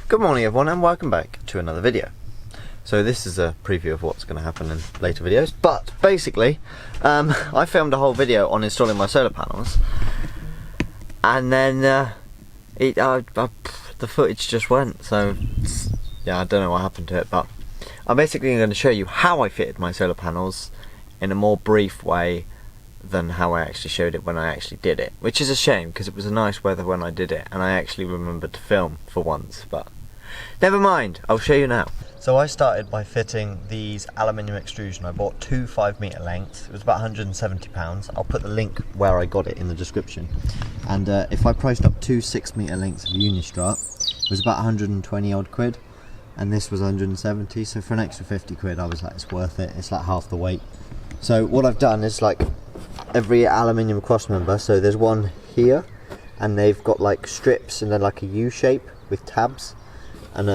Good morning everyone and welcome back to another video. So this is a preview of what's going to happen in later videos, but basically I filmed a whole video on installing my solar panels and then the footage just went, so yeah, I don't know what happened to it, but I'm basically going to show you how I fitted my solar panels in a more brief way than how I actually showed it when I actually did it, which is a shame because it was a nice weather when I did it and I actually remembered to film for once, but never mind, I'll show you now. So I started by fitting these aluminium extrusion. I bought two 5 metre lengths. It was about £170. I'll put the link where I got it in the description. And if I priced up two 6 metre lengths of Unistrut, it was about 120 odd quid, and this was 170, so for an extra 50 quid I was like, it's worth it, it's like half the weight. So what I've done is like every aluminium cross member, so there's one here and they've got like strips and then like a U shape with tabs, and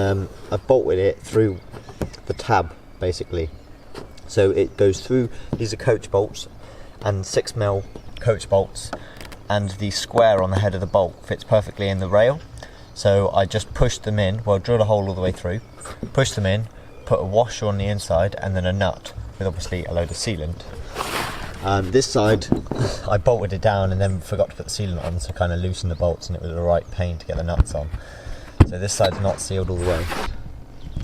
I've bolted it through the tab basically, so it goes through. These are coach bolts and 6mm coach bolts, and the square on the head of the bolt fits perfectly in the rail, so I just pushed them in, well, drilled a hole all the way through, pushed them in, put a washer on the inside and then a nut with obviously a load of sealant. This side I bolted it down and then forgot to put the sealant on, so kind of loosened the bolts and it was a right pain to get the nuts on. So this side's not sealed all the way.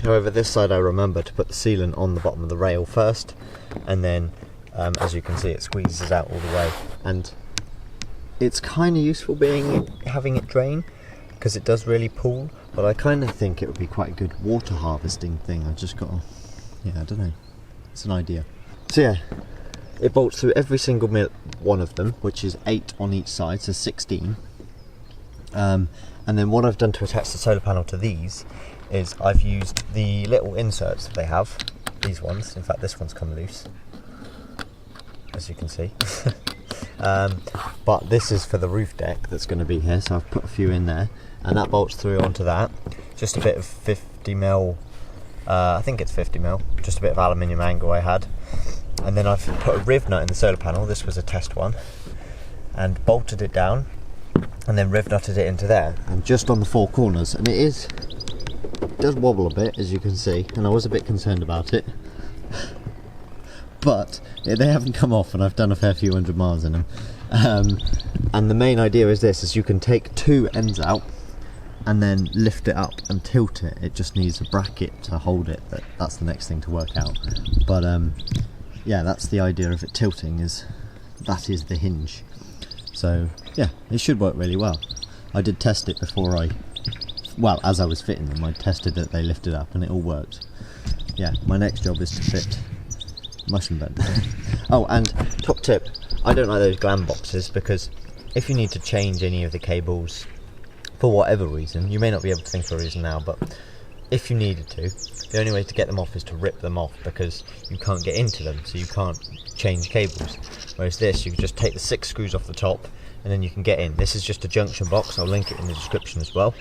However, this side I remember to put the sealant on the bottom of the rail first, and then as you can see it squeezes out all the way, and it's kind of useful having it drain because it does really pull, but I kind of think it would be quite a good water harvesting thing. I've just got to, yeah, I don't know, it's an idea. So yeah, it bolts through every single one of them, which is 8 on each side, so 16. And then what I've done to attach the solar panel to these is I've used the little inserts that they have, these ones. In fact, this one's come loose, as you can see. But this is for the roof deck that's going to be here, so I've put a few in there, and that bolts through onto that. Just a bit of 50mm, I think it's 50mm, just a bit of aluminium angle I had. And then I've put a riv nut in the solar panel, this was a test one, and bolted it down, and then riv nutted it into there, and just on the four corners, and it does wobble a bit, as you can see, and I was a bit concerned about it. But they haven't come off, and I've done a fair few 100 miles in them. And the main idea is this, is you can take two ends out and then lift it up and tilt it. It just needs a bracket to hold it, that's the next thing to work out. But yeah, that's the idea of it tilting, that is the hinge. So yeah, it should work really well. I did test it before as I was fitting them, I tested that they lifted up and it all worked. Yeah, my next job is to fit mushroom bed. Oh, and top tip, I don't like those glam boxes, because if you need to change any of the cables for whatever reason, you may not be able to think of a reason now, but if you needed to, the only way to get them off is to rip them off, because you can't get into them, so you can't change cables. Whereas this, you can just take the 6 screws off the top and then you can get in. This is just a junction box, I'll link it in the description as well.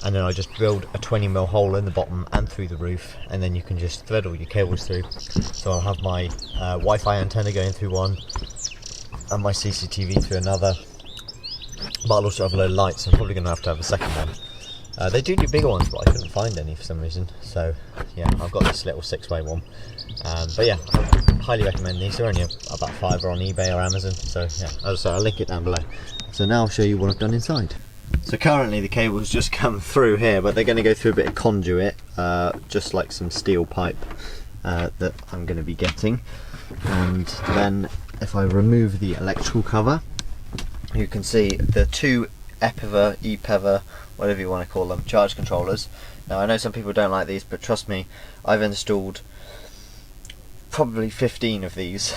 And then I just drilled a 20mm hole in the bottom and through the roof, and then you can just thread all your cables through. So I'll have my Wi-Fi antenna going through one and my CCTV through another, but I'll also have a load of lights. I'm probably going to have a second one. They do bigger ones, but I couldn't find any for some reason, so yeah, I've got this little 6-way one. But yeah, I highly recommend these. They're only about £5 on eBay or Amazon, so yeah, as I say, I'll link it down below. So now I'll show you what I've done inside. So currently the cable's just come through here, but they're going to go through a bit of conduit, just like some steel pipe that I'm going to be getting. And then if I remove the electrical cover, you can see the two EPEVA, whatever you want to call them, charge controllers. Now I know some people don't like these, but trust me, I've installed probably 15 of these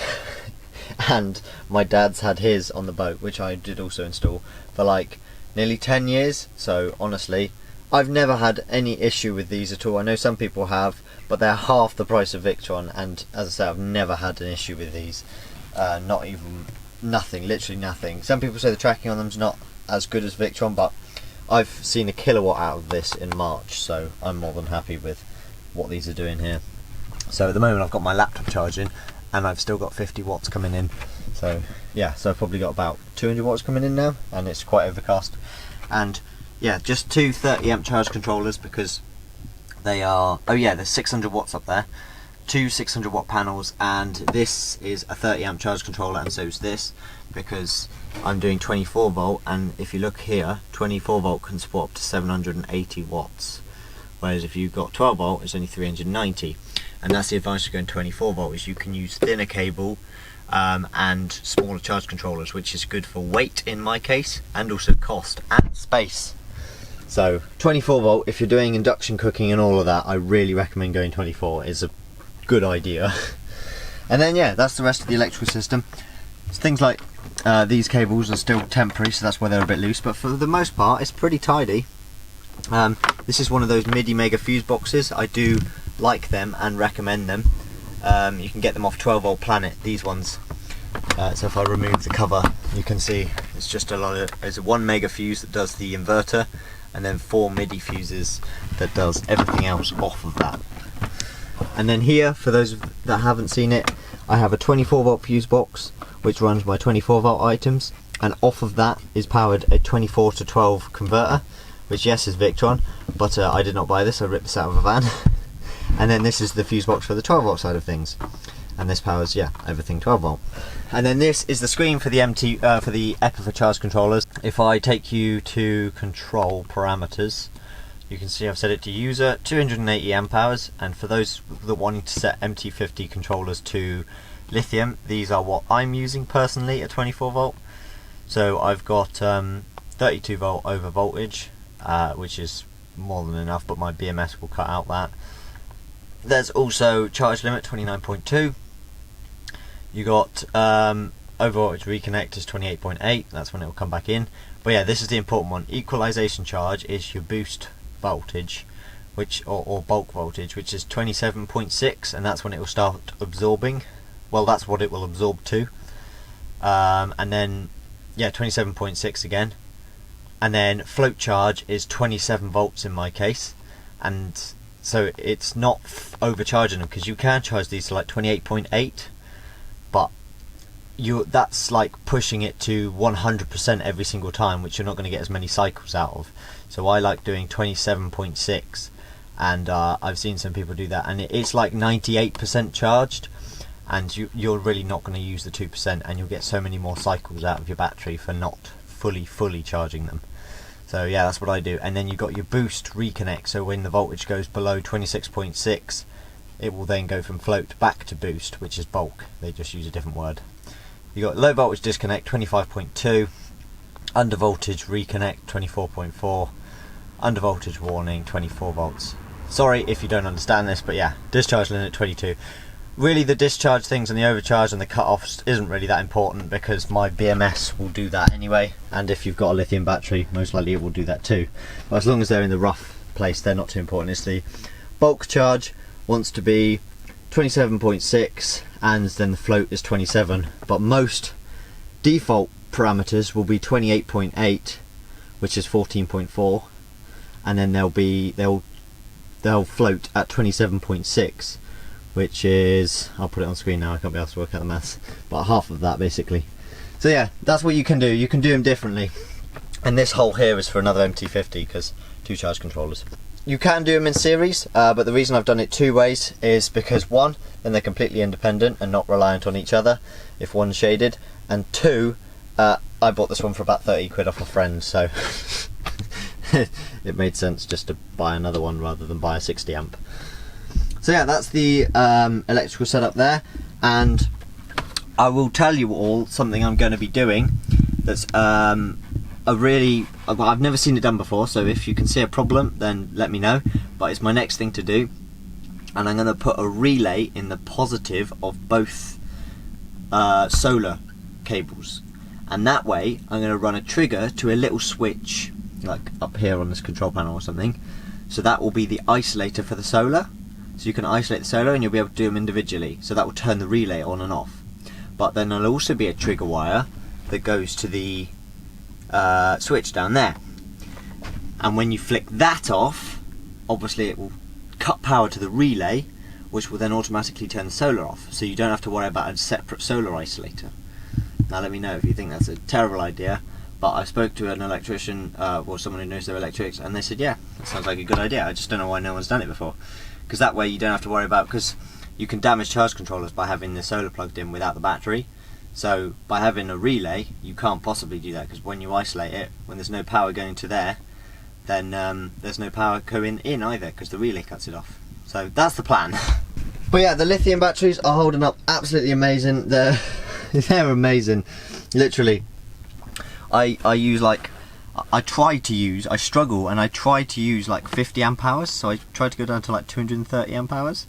and my dad's had his on the boat, which I did also install, for like nearly 10 years, so honestly I've never had any issue with these at all. I know some people have, but they're half the price of Victron, and as I say, I've never had an issue with these. Not even nothing, literally nothing. Some people say the tracking on them's not as good as Victron, but I've seen a kilowatt out of this in March, so I'm more than happy with what these are doing here. So at the moment I've got my laptop charging and I've still got 50 watts coming in, so yeah, so I've probably got about 200 watts coming in now, and it's quite overcast. And yeah, just two 30 amp charge controllers, because they are, oh yeah, there's 600 watts up there, two 600 watt panels, and this is a 30 amp charge controller, and so is this, because I'm doing 24 volt, and if you look here, 24 volt can support up to 780 watts, whereas if you've got 12 volt, it's only 390. And that's the advantage of going 24 volt, is you can use thinner cable and smaller charge controllers, which is good for weight in my case, and also cost and space. So 24 volt, if you're doing induction cooking and all of that, I really recommend going 24. It's a good idea. And then yeah, that's the rest of the electrical system. So things like these cables are still temporary, so that's why they're a bit loose, but for the most part it's pretty tidy. This is one of those MIDI Mega fuse boxes. I do like them and recommend them. You can get them off 12 Volt Planet, these ones. So if I remove the cover, you can see it's just it's a 1 mega fuse that does the inverter, and then 4 MIDI fuses that does everything else off of that. And then here, for those that haven't seen it, I have a 24 volt fuse box which runs my 24 volt items, and off of that is powered a 24 to 12 converter, which yes is Victron, but I did not buy this, I ripped this out of a van. And then this is the fuse box for the 12 volt side of things, and this powers, yeah, everything 12 volt. And then this is the screen for the for the Epiphone charge controllers. If I take you to control parameters, you can see I've set it to user 280 amp hours, and for those that wanting to set MT50 controllers to lithium, these are what I'm using personally at 24 volt. So I've got 32 volt over voltage, which is more than enough, but my BMS will cut out that. There's also charge limit 29.2. You got over voltage reconnect is 28.8. That's when it will come back in. But yeah, this is the important one. Equalization charge is your boost voltage, which or bulk voltage, which is 27.6, and that's when it will start absorbing. Well, that's what it will absorb to. And then yeah, 27.6 again. And then float charge is 27 volts in my case, and so it's not overcharging them, because you can charge these to like 28.8, but that's like pushing it to 100% every single time, which you're not going to get as many cycles out of. So I like doing 27.6, and I've seen some people do that, and it's like 98% charged, and you're really not going to use the 2%, and you'll get so many more cycles out of your battery for not fully charging them. So yeah, that's what I do. And then you've got your boost reconnect, so when the voltage goes below 26.6, it will then go from float back to boost, which is bulk. They just use a different word. You got low voltage disconnect 25.2, under voltage reconnect 24.4, under voltage warning 24 volts. Sorry if you don't understand this, but yeah, discharge limit 22. Really, the discharge things and the overcharge and the cut-offs isn't really that important, because my BMS will do that anyway, and if you've got a lithium battery, most likely it will do that too. But as long as they're in the rough place, they're not too important. It's the bulk charge wants to be 27.6, and then the float is 27, but most default parameters will be 28.8, which is 14.4, and then they'll float at 27.6, which is, I'll put it on screen now, I can't be able to work out the maths, but half of that basically. So yeah, that's what you can do. You can do them differently, and this hole here is for another MT50, because 2 charge controllers. You can do them in series, but the reason I've done it 2 ways is because 1, then they're completely independent and not reliant on each other if one's shaded, and 2, I bought this one for about 30 quid off a friend, so it made sense just to buy another one rather than buy a 60 amp. So yeah, that's the electrical setup there, and I will tell you all something I'm going to be doing that's I've never seen it done before, so if you can see a problem then let me know, but it's my next thing to do, and I'm going to put a relay in the positive of both solar cables, and that way I'm going to run a trigger to a little switch like up here on this control panel or something, so that will be the isolator for the solar. So you can isolate the solar and you'll be able to do them individually, so that will turn the relay on and off. But then there'll also be a trigger wire that goes to the switch down there, and when you flick that off, obviously it will cut power to the relay, which will then automatically turn the solar off, so you don't have to worry about a separate solar isolator. Now let me know if you think that's a terrible idea, but I spoke to an electrician, or someone who knows their electrics, and they said, yeah, that sounds like a good idea. I just don't know why no one's done it before, because that way you don't have to worry about, because you can damage charge controllers by having the solar plugged in without the battery. So by having a relay, you can't possibly do that, because when you isolate it, when there's no power going to there, then there's no power going in either, because the relay cuts it off. So that's the plan. But yeah, the lithium batteries are holding up absolutely amazing. They're amazing. Literally, I use like, I struggle and I try to use like 50 amp hours, so I tried to go down to like 230 amp hours.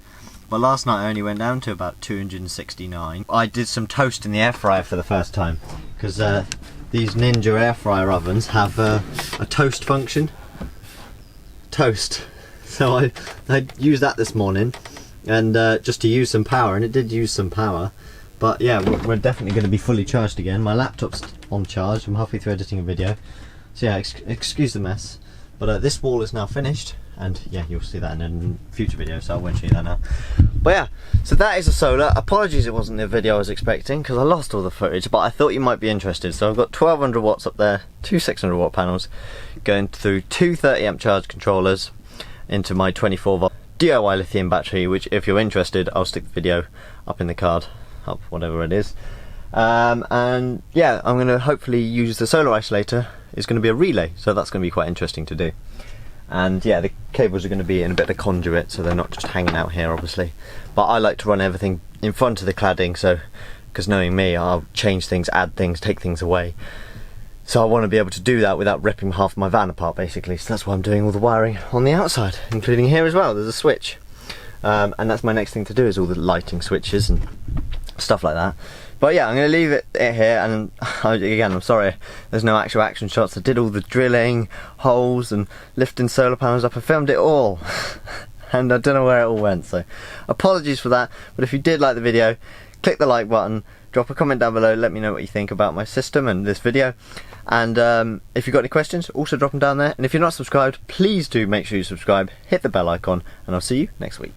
But last night I only went down to about 269. I did some toast in the air fryer for the first time, because these Ninja air fryer ovens have a toast function. Toast. So I used that this morning, and just to use some power, and it did use some power. But yeah, we're definitely going to be fully charged again. My laptop's on charge. I'm halfway through editing a video. So yeah, excuse the mess. But this wall is now finished, and yeah, you'll see that in a future video, so I won't show you that now. But yeah, so that is a solar. Apologies it wasn't the video I was expecting, because I lost all the footage, but I thought you might be interested. So I've got 1200 watts up there, two 600 watt panels, going through two 30 amp charge controllers into my 24 volt DIY lithium battery, which if you're interested, I'll stick the video up in the card, up whatever it is. And yeah, I'm going to hopefully use the solar isolator. It's going to be a relay, so that's going to be quite interesting to do. And yeah, the cables are going to be in a bit of conduit, so they're not just hanging out here obviously. But I like to run everything in front of the cladding, so, because knowing me, I'll change things, add things, take things away. So I want to be able to do that without ripping half my van apart basically. So that's why I'm doing all the wiring on the outside, including here as well. There's a switch. And that's my next thing to do, is all the lighting switches and stuff like that. But yeah, I'm going to leave it here, and again, I'm sorry there's no actual action shots. I did all the drilling, holes and lifting solar panels up. I filmed it all and I don't know where it all went, so apologies for that. But if you did like the video, click the like button, drop a comment down below, let me know what you think about my system and this video. And if you've got any questions, also drop them down there. And if you're not subscribed, please do make sure you subscribe, hit the bell icon, and I'll see you next week.